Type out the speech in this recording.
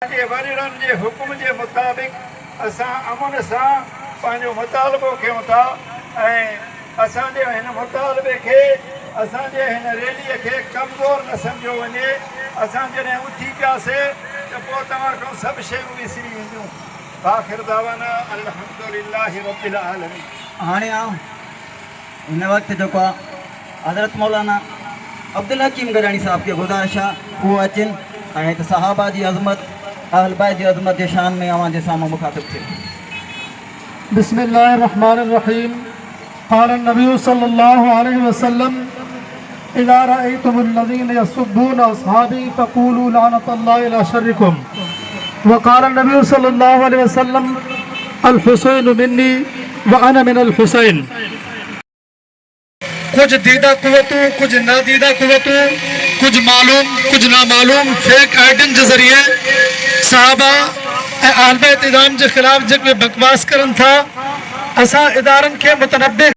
जे वरीरनि जे हुकुम जे मुताबिक़ असां अमन सां पंहिंजो मुतालबो कयूं था ऐं असांजे हिन मुतालबे खे असांजे हिन रैलीअ खे कमज़ोर न सम्झो वञे। असां जॾहिं उथी पियासीं त पोइ तव्हां खां सभु शयूं विसरी वेंदियूं। आख़िर दावाना अल्हम्दुलिल्लाहि रब्बिल आलमीन। हाणे हिन वक़्तु जेको आहे हज़रत मौलाना अब्दुल हकीम गडानी साहब खे गुज़ारिश आहे उहो अचनि ऐं हिते सहाबा जी अज़मत अहल बैत जी अज़मत जे शान में अवां जे साम्हूं मुखातिब थिए। बिस्मिल्लाहिर्रहमानिर्रहीम। क़ाल नबी सल्लल्लाहु अलैहि वसल्लम इज़ा रअयतुमुल्लज़ीना यसुब्बूना अस्हाबी फ़क़ूलू लअनतुल्लाहि अला शर्रिकुम। व क़ाल नबी सल्लल्लाहु अलैहि वसल्लम अल हुसैन मिन्नी व अना मिनल हुसैन। कुछ दीदा कुव्वतों, कुछ नादीदा कुव्वतों, कुछ मालूम कुछ नामालूम फेक आइडियन के जरिए साहबा अहल बैत इदाम के खिलाफ जो बकवास करन था, असा इदारन के मुतनब्बे